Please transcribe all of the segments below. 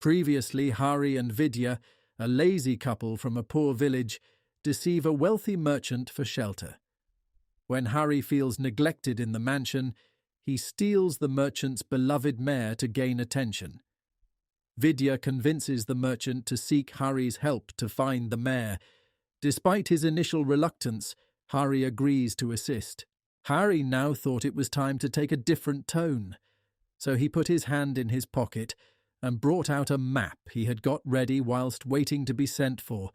Previously, Hari and Vidya, a lazy couple from a poor village, deceive a wealthy merchant for shelter. When Hari feels neglected in the mansion, he steals the merchant's beloved mare to gain attention. Vidya convinces the merchant to seek Hari's help to find the mare. Despite his initial reluctance, Hari agrees to assist. Hari now thought it was time to take a different tone, so he put his hand in his pocket and brought out a map he had got ready whilst waiting to be sent for,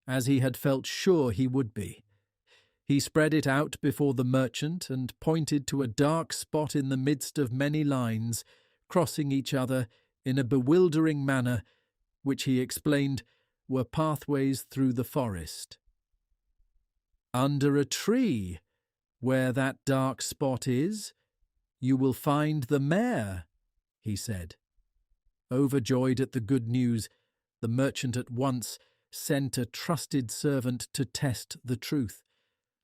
as he had felt sure he would be. He spread it out before the merchant and pointed to a dark spot in the midst of many lines, crossing each other in a bewildering manner, which he explained were pathways through the forest. "Under a tree, where that dark spot is, you will find the mare," he said. Overjoyed at the good news, the merchant at once sent a trusted servant to test the truth,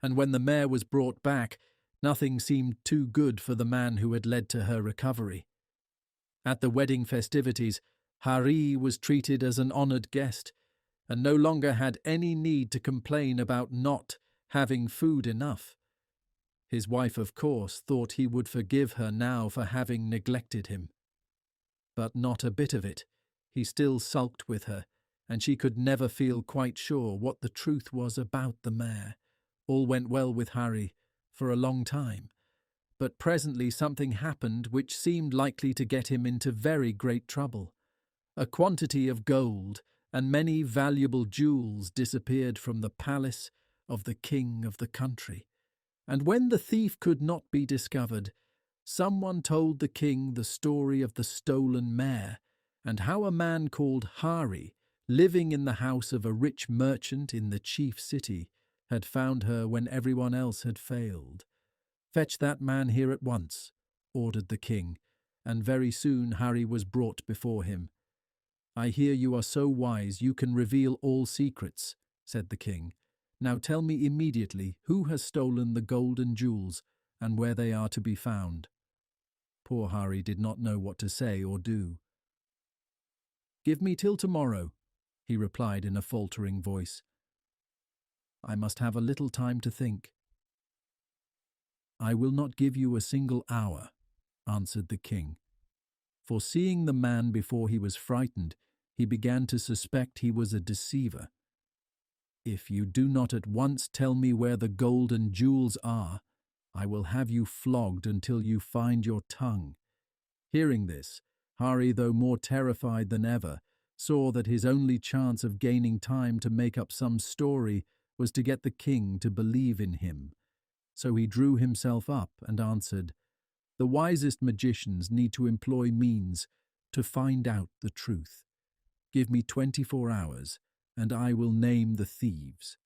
and when the mare was brought back, nothing seemed too good for the man who had led to her recovery. At the wedding festivities, Hari was treated as an honoured guest, and no longer had any need to complain about not having food enough. His wife, of course, thought he would forgive her now for having neglected him. But not a bit of it. He still sulked with her, and she could never feel quite sure what the truth was about the mare. All went well with Hari for a long time, but presently something happened which seemed likely to get him into very great trouble. A quantity of gold and many valuable jewels disappeared from the palace of the king of the country, and when the thief could not be discovered, someone told the king the story of the stolen mare, and how a man called Hari, living in the house of a rich merchant in the chief city, had found her when everyone else had failed. "Fetch that man here at once," ordered the king, and very soon Hari was brought before him. "I hear you are so wise you can reveal all secrets," said the king. "Now tell me immediately who has stolen the gold and jewels, and where they are to be found." Poor Hari did not know what to say or do. "Give me till tomorrow," he replied in a faltering voice. "I must have a little time to think." "I will not give you a single hour," answered the king. For seeing the man before he was frightened, he began to suspect he was a deceiver. "If you do not at once tell me where the gold and jewels are, I will have you flogged until you find your tongue." Hearing this, Hari, though more terrified than ever, saw that his only chance of gaining time to make up some story was to get the king to believe in him. So he drew himself up and answered, "The wisest magicians need to employ means to find out the truth. Give me 24 hours, and I will name the thieves."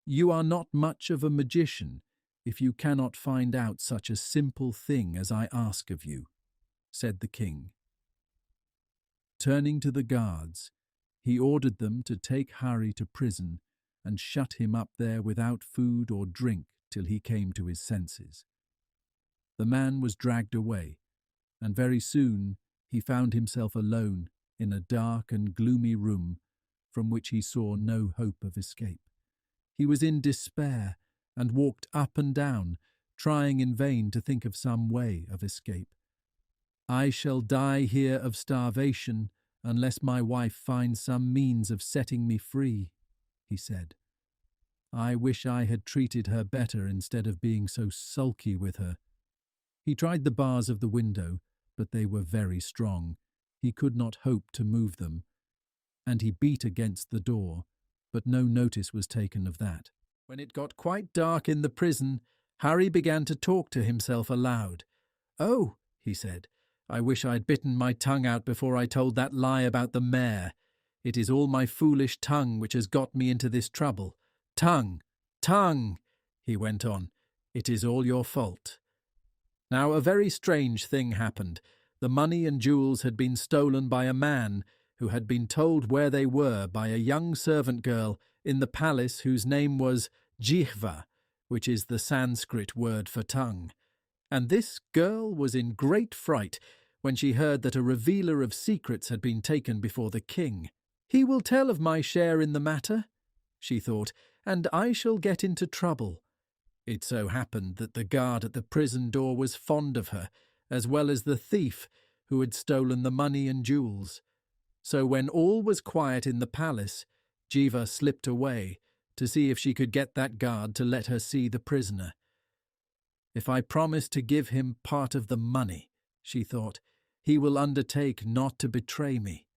"You are not much of a magician if you cannot find out such a simple thing as I ask of you," said the king. Turning to the guards, he ordered them to take Hari to prison and shut him up there without food or drink till he came to his senses. The man was dragged away, and very soon he found himself alone in a dark and gloomy room from which he saw no hope of escape. He was in despair and walked up and down, trying in vain to think of some way of escape. "I shall die here of starvation unless my wife finds some means of setting me free," he said. "I wish I had treated her better instead of being so sulky with her." He tried the bars of the window, but they were very strong. He could not hope to move them, and he beat against the door, but no notice was taken of that. When it got quite dark in the prison, Hari began to talk to himself aloud. "Oh," he said, "I wish I'd bitten my tongue out before I told that lie about the mare. It is all my foolish tongue which has got me into this trouble. Tongue, tongue," he went on, "it is all your fault." Now a very strange thing happened. The money and jewels had been stolen by a man who had been told where they were by a young servant girl in the palace whose name was Jihva, which is the Sanskrit word for tongue. And this girl was in great fright when she heard that a revealer of secrets had been taken before the king. "He will tell of my share in the matter," she thought, "and I shall get into trouble." It so happened that the guard at the prison door was fond of her, as well as the thief who had stolen the money and jewels. So when all was quiet in the palace, Jiva slipped away to see if she could get that guard to let her see the prisoner. "If I promise to give him part of the money," she thought, "he will undertake not to betray me."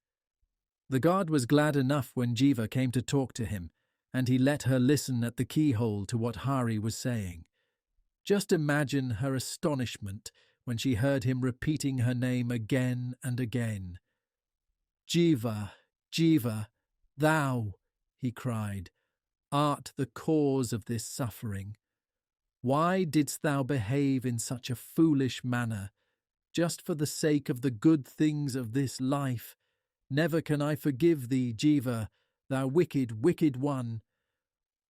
The guard was glad enough when Jiva came to talk to him, and he let her listen at the keyhole to what Hari was saying. Just imagine her astonishment when she heard him repeating her name again and again. "Jiva, Jiva, thou," he cried, "art the cause of this suffering. Why didst thou behave in such a foolish manner, just for the sake of the good things of this life? Never can I forgive thee, Jiva, thou wicked, wicked one."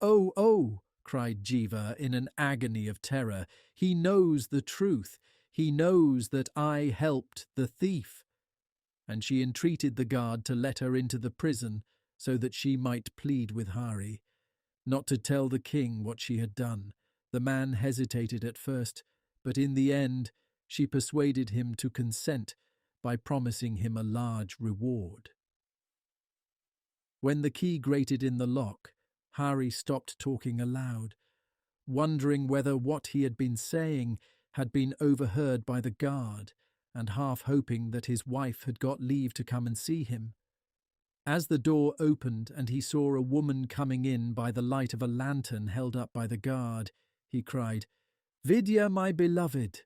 "Oh, oh," cried Jiva in an agony of terror, "he knows the truth. He knows that I helped the thief." And she entreated the guard to let her into the prison so that she might plead with Hari. Not to tell the king what she had done. The man hesitated at first, but in the end she persuaded him to consent by promising him a large reward. When the key grated in the lock, Hari stopped talking aloud, wondering whether what he had been saying had been overheard by the guard, and half hoping that his wife had got leave to come and see him. As the door opened and he saw a woman coming in by the light of a lantern held up by the guard, he cried, "Vidya, my beloved!"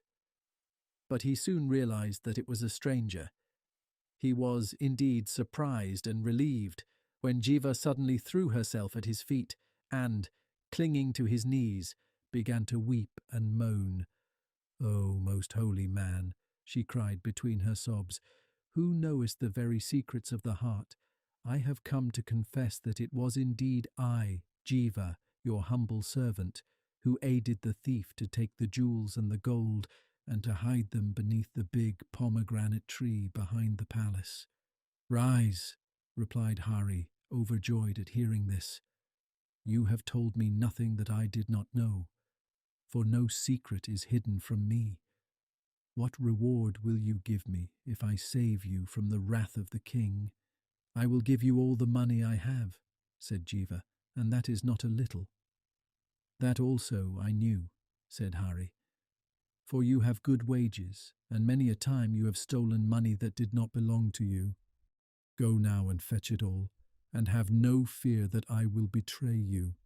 But he soon realized that it was a stranger. He was indeed surprised and relieved when Jiva suddenly threw herself at his feet and, clinging to his knees, began to weep and moan. "O most holy man," she cried between her sobs, "who knowest the very secrets of the heart, I have come to confess that it was indeed I, Jiva, your humble servant, who aided the thief to take the jewels and the gold and to hide them beneath the big pomegranate tree behind the palace." "Rise," replied Hari, overjoyed at hearing this. "You have told me nothing that I did not know, for no secret is hidden from me. What reward will you give me if I save you from the wrath of the king?" "I will give you all the money I have," said Jiva, "and that is not a little." "That also I knew," said Hari, "for you have good wages, and many a time you have stolen money that did not belong to you. Go now and fetch it all, and have no fear that I will betray you."